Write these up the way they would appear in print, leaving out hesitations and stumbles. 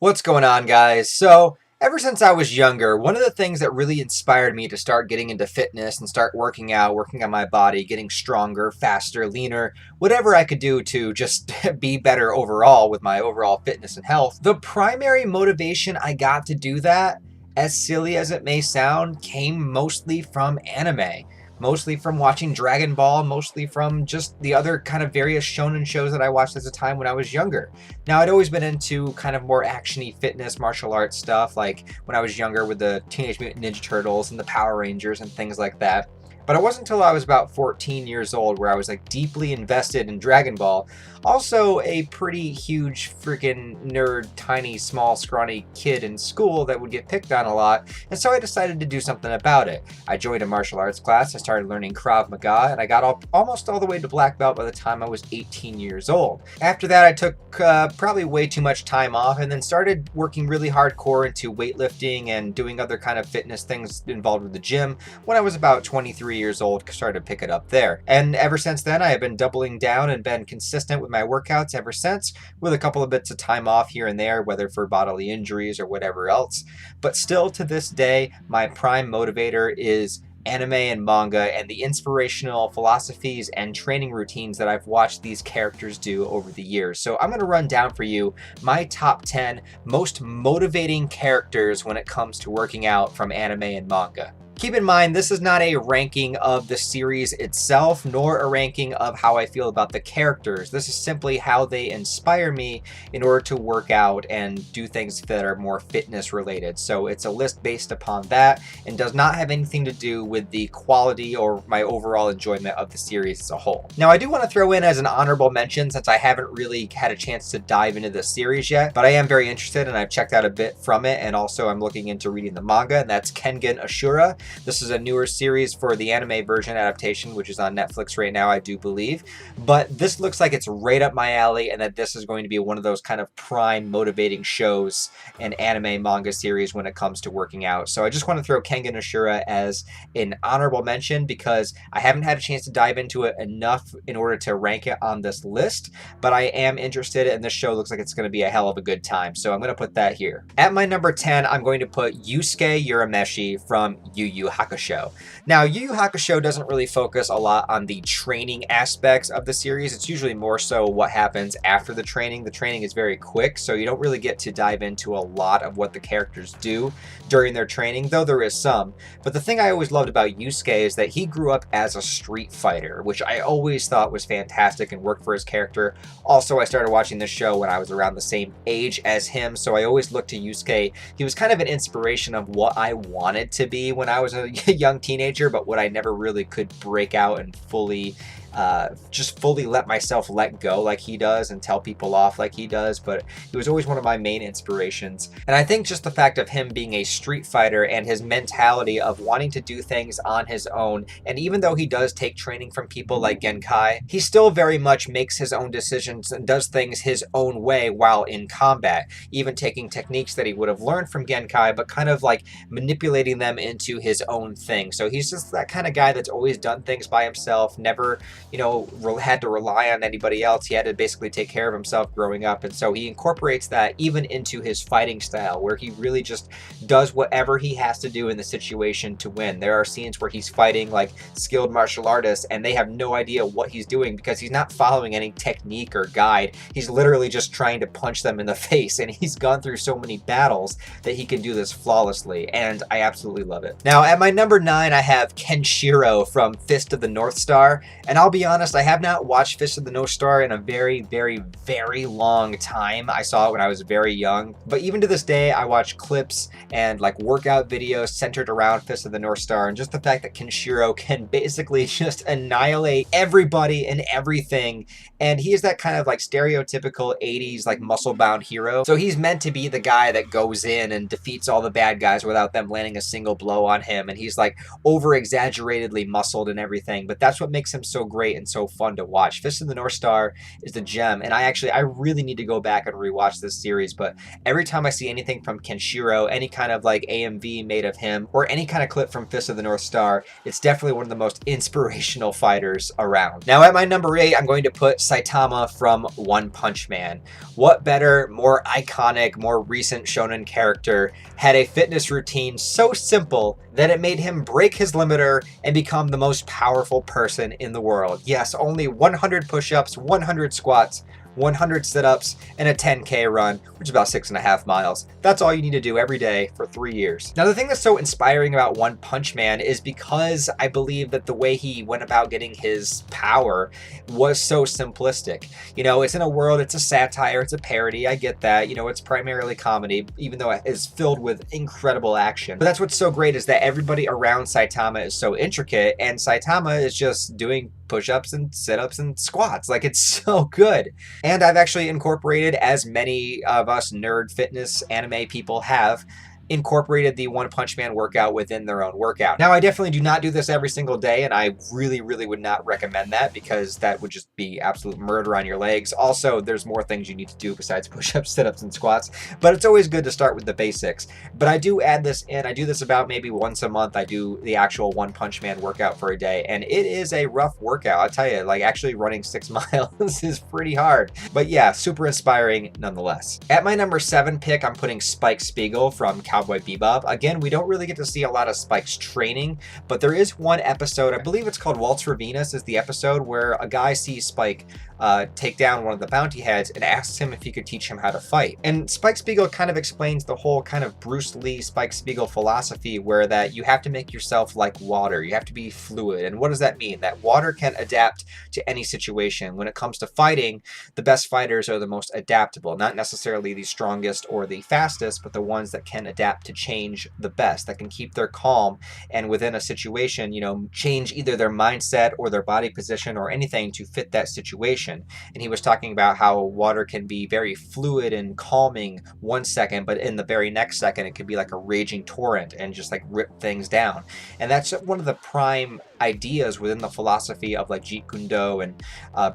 What's going on, guys? So, ever since I was younger, one of the things that really inspired me to start getting into fitness and start working out, working on my body, getting stronger, faster, leaner, whatever I could do to just be better overall with my overall fitness and health, the primary motivation I got to do that, as silly as it may sound, came mostly from anime. Mostly from watching Dragon Ball, mostly from just the other kind of various shonen shows that I watched at the time when I was younger. Now, I'd always been into kind of more actiony fitness, martial arts stuff, like when I was younger with the Teenage Mutant Ninja Turtles and the Power Rangers and things like that. But it wasn't until I was about 14 years old where I was like deeply invested in Dragon Ball. Also a pretty huge freaking nerd, tiny, small, scrawny kid in school that would get picked on a lot. And so I decided to do something about it. I joined a martial arts class. I started learning Krav Maga and I got almost all the way to black belt by the time I was 18 years old. After that, I took probably way too much time off and then started working really hardcore into weightlifting and doing other kind of fitness things involved with the gym. When I was about 23 years old, started to pick it up there. And ever since then, I have been doubling down and been consistent with my workouts ever since, with a couple of bits of time off here and there, whether for bodily injuries or whatever else. But still to this day, my prime motivator is anime and manga and the inspirational philosophies and training routines that I've watched these characters do over the years. So I'm going to run down for you my top 10 most motivating characters when it comes to working out from anime and manga. Keep in mind, this is not a ranking of the series itself, nor a ranking of how I feel about the characters. This is simply how they inspire me in order to work out and do things that are more fitness related. So it's a list based upon that and does not have anything to do with the quality or my overall enjoyment of the series as a whole. Now, I do want to throw in as an honorable mention, since I haven't really had a chance to dive into the series yet, but I am very interested and I've checked out a bit from it, and also I'm looking into reading the manga, and that's Kengan Ashura. This is a newer series for the anime version adaptation, which is on Netflix right now, I do believe. But this looks like it's right up my alley, and that this is going to be one of those kind of prime motivating shows and anime manga series when it comes to working out. So I just want to throw Kengan Ashura as an honorable mention because I haven't had a chance to dive into it enough in order to rank it on this list, but I am interested, and this show looks like it's going to be a hell of a good time. So I'm going to put that here. At my number 10, I'm going to put Yusuke Urameshi from Yu Yu Hakusho. Now, Yu Yu Hakusho doesn't really focus a lot on the training aspects of the series. It's usually more so what happens after the training. The training is very quick, so you don't really get to dive into a lot of what the characters do during their training, though there is some. But the thing I always loved about Yusuke is that he grew up as a street fighter, which I always thought was fantastic and worked for his character. Also, I started watching this show when I was around the same age as him, so I always looked to Yusuke. He was kind of an inspiration of what I wanted to be when I was a young teenager, but what I never really could break out and fully let myself let go like he does and tell people off like he does. But he was always one of my main inspirations. And I think just the fact of him being a street fighter and his mentality of wanting to do things on his own, and even though he does take training from people like Genkai, he still very much makes his own decisions and does things his own way while in combat, even taking techniques that he would have learned from Genkai, but kind of like manipulating them into his own thing. So he's just that kind of guy that's always done things by himself, never had to rely on anybody else. He had to basically take care of himself growing up. And so he incorporates that even into his fighting style, where he really just does whatever he has to do in the situation to win. There are scenes where he's fighting like skilled martial artists and they have no idea what he's doing because he's not following any technique or guide. He's literally just trying to punch them in the face, and he's gone through so many battles that he can do this flawlessly, and I absolutely love it. Now, at my number 9, I have Kenshiro from Fist of the North Star, and I'll be honest, I have not watched Fist of the North Star in a very, very, very long time. I saw it when I was very young, but even to this day, I watch clips and like workout videos centered around Fist of the North Star, and just the fact that Kenshiro can basically just annihilate everybody and everything, and he is that kind of like stereotypical 80s like muscle-bound hero. So he's meant to be the guy that goes in and defeats all the bad guys without them landing a single blow on him, and he's like over-exaggeratedly muscled and everything, but that's what makes him so great great and so fun to watch. Fist of the North Star is the gem, and I really need to go back and rewatch this series, but every time I see anything from Kenshiro, any kind of like AMV made of him, or any kind of clip from Fist of the North Star, it's definitely one of the most inspirational fighters around. Now at my number 8, I'm going to put Saitama from One Punch Man. What better, more iconic, more recent shonen character had a fitness routine so simple that it made him break his limiter and become the most powerful person in the world? Yes, only 100 push-ups, 100 squats, 100 sit-ups, and a 10K run, which is about 6.5 miles. That's all you need to do every day for 3 years. Now, the thing that's so inspiring about One Punch Man is because I believe that the way he went about getting his power was so simplistic. You know, it's in a world, it's a satire, it's a parody, I get that. You know, it's primarily comedy, even though it is filled with incredible action. But that's what's so great, is that everybody around Saitama is so intricate, and Saitama is just doing push-ups and sit-ups and squats. Like, it's so good. And I've actually incorporated, as many of us nerd fitness anime people have, incorporated the One Punch Man workout within their own workout. Now, I definitely do not do this every single day, and I really would not recommend that, because that would just be absolute murder on your legs. Also, there's more things you need to do besides push-ups, sit-ups, and squats, but it's always good to start with the basics. But I do add this in. I do this about maybe once a month. I do the actual One Punch Man workout for a day, and it is a rough workout. I'll tell you, like, actually running 6 miles is pretty hard. But yeah, super inspiring nonetheless. At my number 7 pick, I'm putting Spike Spiegel from Cowboy Bebop. Again, we don't really get to see a lot of Spike's training, but there is one episode, I believe it's called Waltz for Venus, is the episode where a guy sees Spike take down one of the bounty heads and asks him if he could teach him how to fight. And Spike Spiegel kind of explains the whole kind of Bruce Lee, Spike Spiegel philosophy, where that you have to make yourself like water. You have to be fluid. And what does that mean? That water can adapt to any situation. When it comes to fighting, the best fighters are the most adaptable, not necessarily the strongest or the fastest, but the ones that can adapt to change the best, that can keep their calm, and within a situation, you know, change either their mindset or their body position or anything to fit that situation. And he was talking about how water can be very fluid and calming 1 second, but in the very next second, it could be like a raging torrent and just like rip things down. And that's one of the prime ideas within the philosophy of like Jeet Kune Do and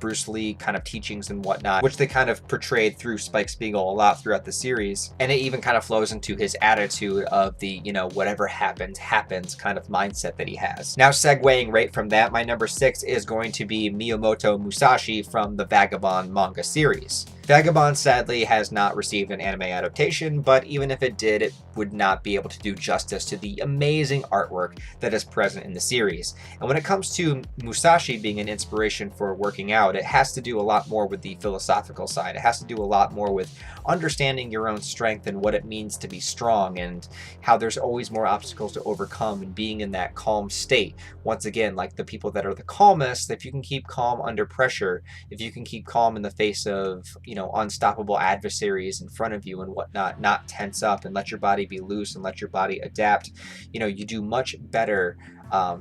Bruce Lee kind of teachings and whatnot, which they kind of portrayed through Spike Spiegel a lot throughout the series. And it even kind of flows into his attitude of the, you know, whatever happens, happens kind of mindset that he has. Now, segueing right from that, my number 6 is going to be Miyamoto Musashi from the Vagabond manga series. Vagabond sadly has not received an anime adaptation, but even if it did, it would not be able to do justice to the amazing artwork that is present in the series. And when it comes to Musashi being an inspiration for working out, it has to do a lot more with the philosophical side. It has to do a lot more with understanding your own strength and what it means to be strong, and how there's always more obstacles to overcome, and being in that calm state. Once again, like the people that are the calmest, if you can keep calm under pressure, if you can keep calm in the face of, you know, unstoppable adversaries in front of you and whatnot, not tense up and let your body be loose and let your body adapt, you know, you do much better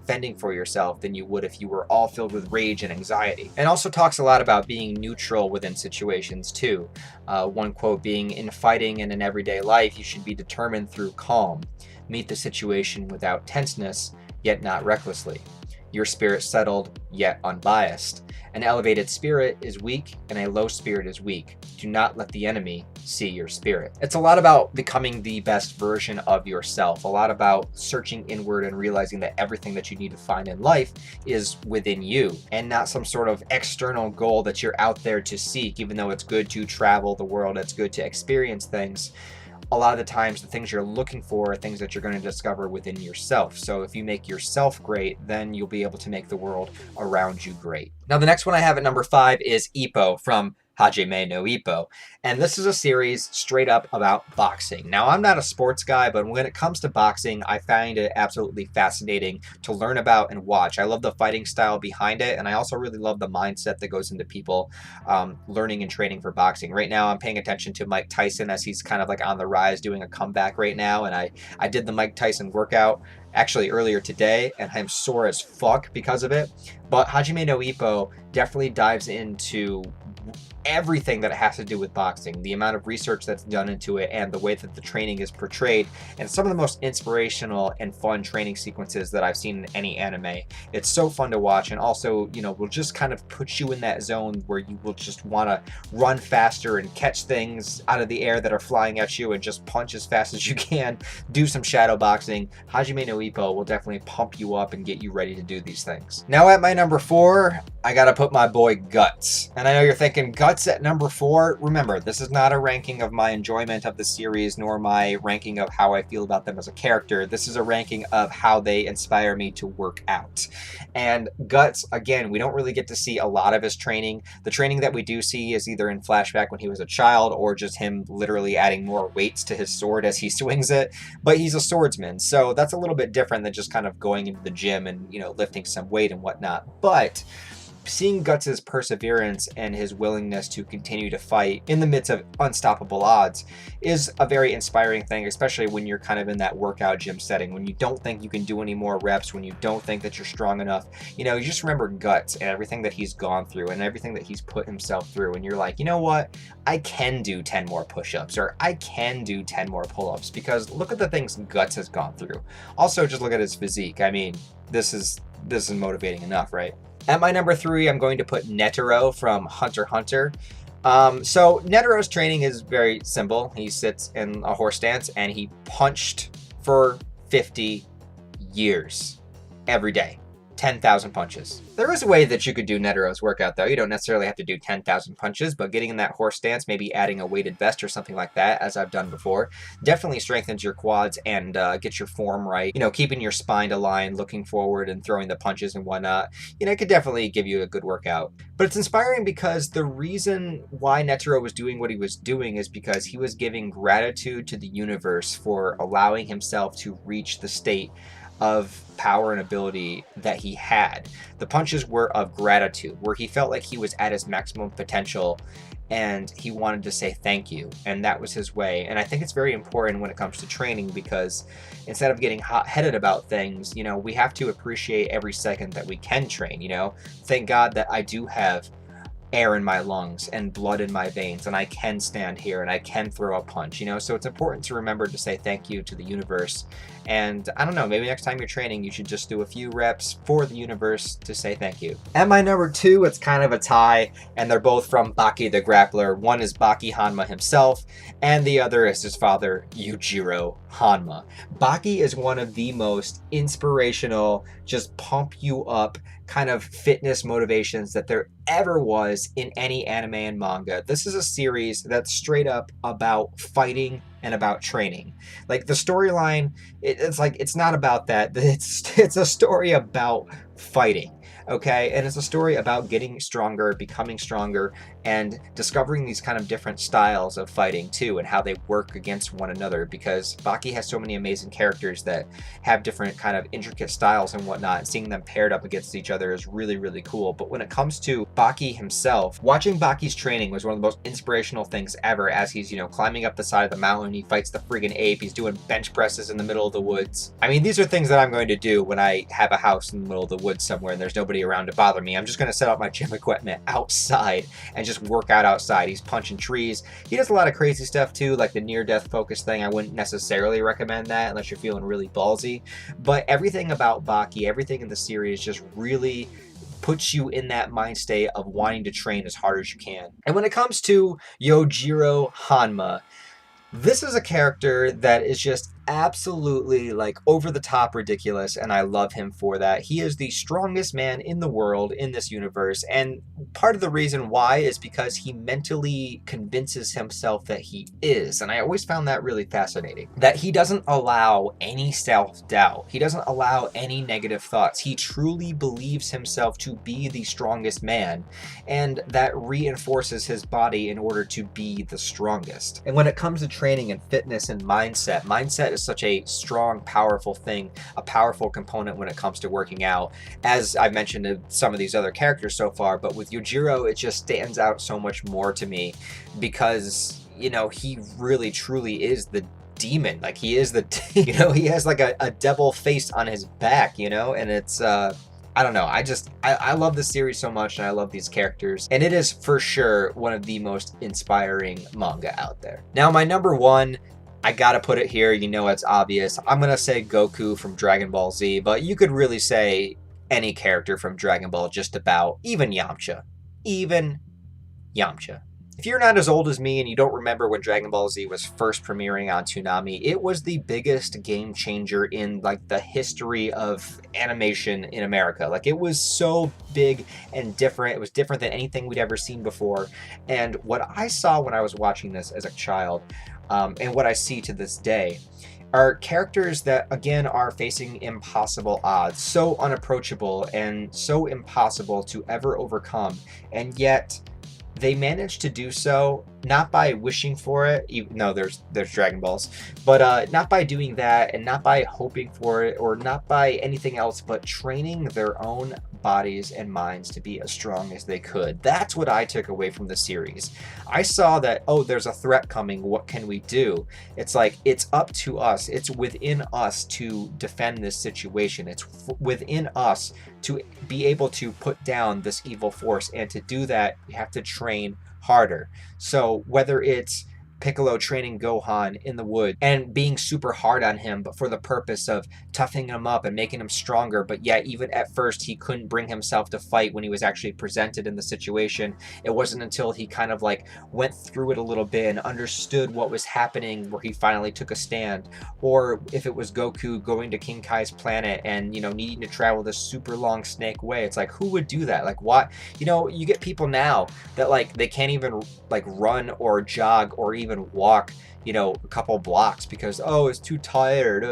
fending for yourself than you would if you were all filled with rage and anxiety. And also talks a lot about being neutral within situations too. One quote being, "In fighting and in everyday life, you should be determined through calm. Meet the situation without tenseness, yet not recklessly. Your spirit settled, yet unbiased. An elevated spirit is weak, and a low spirit is weak. Do not let the enemy see your spirit." It's a lot about becoming the best version of yourself, a lot about searching inward and realizing that everything that you need to find in life is within you, and not some sort of external goal that you're out there to seek. Even though it's good to travel the world, it's good to experience things, a lot of the times the things you're looking for are things that you're going to discover within yourself. So if you make yourself great, then you'll be able to make the world around you great. Now, the next one I have at number 5 is Ippo from Hajime no Ippo. And this is a series straight up about boxing. Now, I'm not a sports guy, but when it comes to boxing, I find it absolutely fascinating to learn about and watch. I love the fighting style behind it, and I also really love the mindset that goes into people learning and training for boxing. Right now, I'm paying attention to Mike Tyson, as he's kind of like on the rise, doing a comeback right now. And I did the Mike Tyson workout actually earlier today, and I'm sore as fuck because of it. But Hajime no Ippo definitely dives into everything that has to do with boxing, the amount of research that's done into it and the way that the training is portrayed, and some of the most inspirational and fun training sequences that I've seen in any anime. It's so fun to watch, and also, you know, will just kind of put you in that zone where you will just want to run faster and catch things out of the air that are flying at you and just punch as fast as you can, do some shadow boxing. Hajime no Ippo will definitely pump you up and get you ready to do these things. Now at my number 4, I gotta put my boy Guts. And I know you're thinking, Guts at number 4? Remember, this is not a ranking of my enjoyment of the series, nor my ranking of how I feel about them as a character. This is a ranking of how they inspire me to work out. And Guts, again, we don't really get to see a lot of his training. The training that we do see is either in flashback when he was a child, or just him literally adding more weights to his sword as he swings it. But he's a swordsman, so that's a little bit different than just kind of going into the gym and, you know, lifting some weight and whatnot. But seeing Guts' perseverance and his willingness to continue to fight in the midst of unstoppable odds is a very inspiring thing, especially when you're kind of in that workout gym setting, when you don't think you can do any more reps, when you don't think that you're strong enough. You know, you just remember Guts and everything that he's gone through and everything that he's put himself through, and you're like, you know what? I can do 10 more push-ups, or I can do 10 more pull-ups, because look at the things Guts has gone through. Also, just look at his physique. I mean, this is motivating enough, right? At my number 3, I'm going to put NERO from Hunter x Hunter. So NERO's training is very simple. He sits in a horse stance and he punched for 50 years every day. 10,000 punches. There is a way that you could do NERO's workout, though. You don't necessarily have to do 10,000 punches, but getting in that horse stance, maybe adding a weighted vest or something like that, as I've done before, definitely strengthens your quads and gets your form right. You know, keeping your spine aligned, looking forward and throwing the punches and whatnot. You know, it could definitely give you a good workout. But it's inspiring because the reason why NERO was doing what he was doing is because he was giving gratitude to the universe for allowing himself to reach the state of power and ability that he had. The punches were of gratitude, where he felt like he was at his maximum potential and he wanted to say thank you, and that was his way. And I think it's very important when it comes to training, because instead of getting hot-headed about things, you know, we have to appreciate every second that we can train. You know, thank God that I do have air in my lungs and blood in my veins, and I can stand here and I can throw a punch, you know. So it's important to remember to say thank you to the universe. And I don't know, maybe next time you're training, you should just do a few reps for the universe to say thank you. At my number 2, it's kind of a tie, and they're both from Baki the Grappler. One is Baki Honma himself, and the other is his father, Yojiro Honma. Baki is one of the most inspirational, just pump you up kind of fitness motivations that there ever was in any anime and manga. This is a series that's straight up about fighting and about training. Like, the storyline, it's not about that. It's a story about fighting. Okay, and it's a story about getting stronger, becoming stronger, and discovering these kind of different styles of fighting too, and how they work against one another, because Baki has so many amazing characters that have different kind of intricate styles and whatnot, and seeing them paired up against each other is really, really cool. But when it comes to Baki himself, watching Baki's training was one of the most inspirational things ever, as he's, you know, climbing up the side of the mountain, he fights the friggin' ape, he's doing bench presses in the middle of the woods. I mean, these are things that I'm going to do when I have a house in the middle of the woods somewhere and there's nobody around to bother me. I'm just going to set up my gym equipment outside and just work out outside. He's punching trees. He does a lot of crazy stuff too, like the near-death focus thing. I wouldn't necessarily recommend that unless you're feeling really ballsy. But everything about Baki, everything in the series just really puts you in that mind state of wanting to train as hard as you can. And when it comes to Yojiro Honma, this is a character that is just absolutely like over the top ridiculous, and I love him for that. He is the strongest man in the world in this universe, and part of the reason why is because he mentally convinces himself that he is, and I always found that really fascinating, that he doesn't allow any self-doubt, he doesn't allow any negative thoughts. He truly believes himself to be the strongest man, and that reinforces his body in order to be the strongest. And when it comes to training and fitness and mindset is such a strong, powerful thing, a powerful component when it comes to working out, as I've mentioned to some of these other characters so far. But with Yojiro, it just stands out so much more to me because, you know, he really truly is the demon. Like, he is the, you know, he has like a devil face on his back, you know, and it's, I don't know. I love this series so much, and I love these characters, and it is for sure one of the most inspiring manga out there. Now, my number one, I gotta put it here. You know, it's obvious. I'm gonna say Goku from Dragon Ball Z, but you could really say any character from Dragon Ball, just about. Even Yamcha. Even Yamcha. If you're not as old as me and you don't remember when Dragon Ball Z was first premiering on Toonami, it was the biggest game changer in like the history of animation in America. Like, it was so big and different. It was different than anything we'd ever seen before. And what I saw when I was watching this as a child, and what I see to this day, are characters that, again, are facing impossible odds, so unapproachable and so impossible to ever overcome, and yet they managed to do so not by wishing for it, even though there's Dragon Balls, but not by doing that, and not by hoping for it, or not by anything else, but training their own bodies and minds to be as strong as they could. That's what I took away from the series. I saw that, oh, there's a threat coming, what can we do? It's like, it's up to us. It's within us to defend this situation. It's within us to be able to put down this evil force, and to do that, you have to train harder. So whether it's Piccolo training Gohan in the wood and being super hard on him, but for the purpose of toughening him up and making him stronger, but yet even at first he couldn't bring himself to fight when he was actually presented in the situation. It wasn't until he kind of like went through it a little bit and understood what was happening where he finally took a stand. Or if it was Goku going to King Kai's planet and, you know, needing to travel this super long snake way, it's like, who would do that? Like, what? You know, you get people now that like they can't even like run or jog or even walk, you know, a couple blocks because, oh, it's too tired,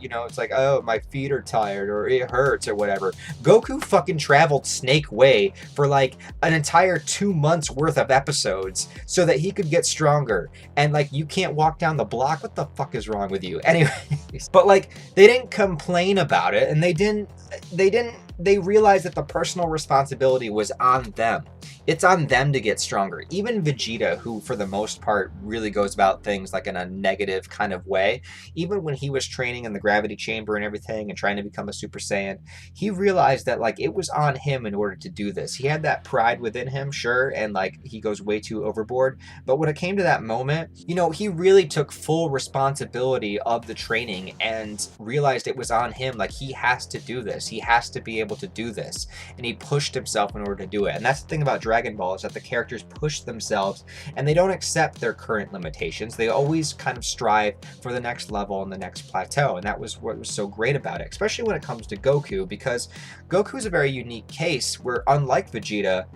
you know, it's like, oh, my feet are tired, or it hurts, or whatever. Goku fucking traveled Snake Way for like an entire 2 months worth of episodes so that he could get stronger, and like, you can't walk down the block? What the fuck is wrong with you? Anyways, but like, they didn't complain about it, and they realized that the personal responsibility was on them. It's on them to get stronger. Even Vegeta, who for the most part really goes about things like in a negative kind of way, even when he was training in the gravity chamber and everything and trying to become a Super Saiyan, he realized that like it was on him in order to do this. He had that pride within him, sure, and like he goes way too overboard, but when it came to that moment, you know, he really took full responsibility of the training and realized it was on him. Like, he has to do this. He has to be able to do this, and he pushed himself in order to do it. And that's the thing about Dragon Ball, is that the characters push themselves and they don't accept their current limitations. They always kind of strive for the next level and the next plateau, and that was what was so great about it, especially when it comes to Goku, because Goku is a very unique case where, unlike Vegeta,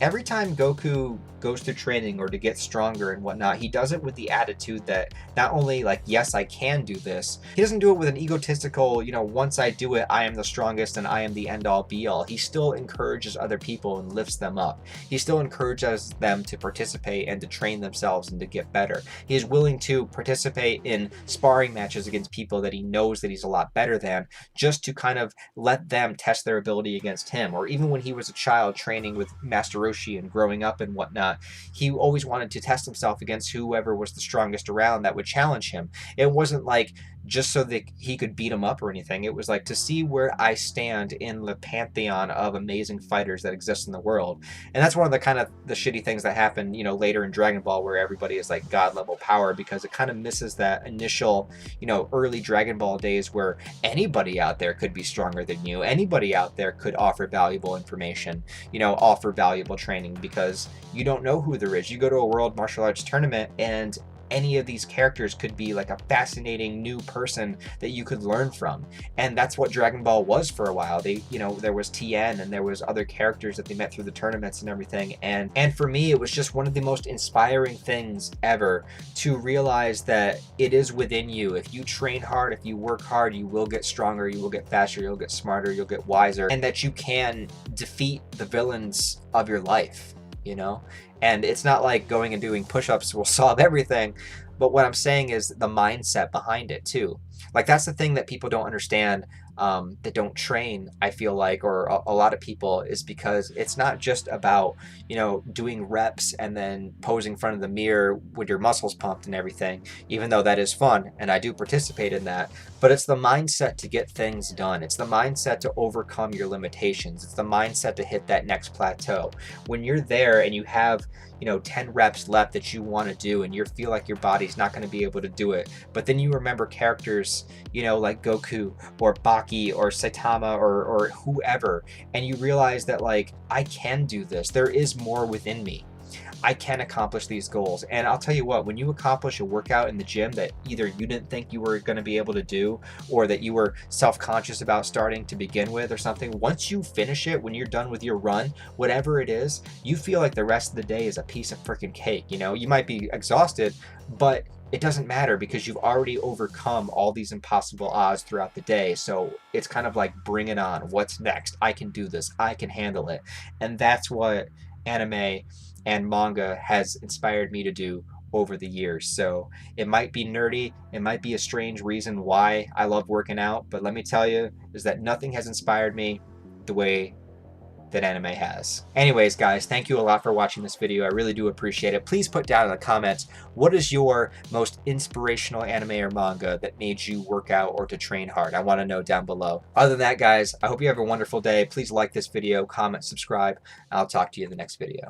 every time Goku goes through training or to get stronger and whatnot, he does it with the attitude that not only like, yes, I can do this, he doesn't do it with an egotistical, you know, once I do it, I am the strongest and I am the end all be all. He still encourages other people and lifts them up. He still encourages them to participate and to train themselves and to get better. He is willing to participate in sparring matches against people that he knows that he's a lot better than, just to kind of let them test their ability against him. Or even when he was a child training with Master Roshi and growing up and whatnot, he always wanted to test himself against whoever was the strongest around that would challenge him. It wasn't like just so that he could beat him up or anything. It was like to see where I stand in the pantheon of amazing fighters that exist in the world. And that's one of the kind of the shitty things that happen, you know, later in Dragon Ball, where everybody is like god level power, because it kind of misses that initial, you know, early Dragon Ball days where anybody out there could be stronger than you. Anybody out there could offer valuable information, you know, offer valuable training, because you don't know who there is. You go to a world martial arts tournament and any of these characters could be like a fascinating new person that you could learn from. And that's what Dragon Ball was for a while. They, you know, there was Tien and there was other characters that they met through the tournaments and everything. And for me, it was just one of the most inspiring things ever to realize that it is within you. If you train hard, if you work hard, you will get stronger, you will get faster, you'll get smarter, you'll get wiser, and that you can defeat the villains of your life, you know? And it's not like going and doing push-ups will solve everything, but what I'm saying is the mindset behind it too. Like, that's the thing that people don't understand that don't train, I feel like, or a lot of people, is because it's not just about, doing reps and then posing in front of the mirror with your muscles pumped and everything, even though that is fun and I do participate in that. But it's the mindset to get things done. It's the mindset to overcome your limitations. It's the mindset to hit that next plateau. When you're there and you have 10 reps left that you want to do and you feel like your body's not going to be able to do it, but then you remember characters, like Goku or Baki or Saitama or whoever, and you realize that, like, I can do this. There is more within me. I can accomplish these goals. And I'll tell you what, when you accomplish a workout in the gym that either you didn't think you were going to be able to do, or that you were self-conscious about starting to begin with or something, once you finish it, when you're done with your run, whatever it is, you feel like the rest of the day is a piece of freaking cake. You might be exhausted, but it doesn't matter because you've already overcome all these impossible odds throughout the day. So it's kind of like, bring it on. What's next? I can do this. I can handle it. And that's what anime and manga has inspired me to do over the years. So it might be nerdy, it might be a strange reason why I love working out, but let me tell you, is that nothing has inspired me the way that anime has. Anyways, guys, thank you a lot for watching this video. I really do appreciate it. Please put down in the comments, what is your most inspirational anime or manga that made you work out or to train hard? I want to know down below. Other than that, guys, I hope you have a wonderful day. Please like this video, comment, subscribe, and I'll talk to you in the next video.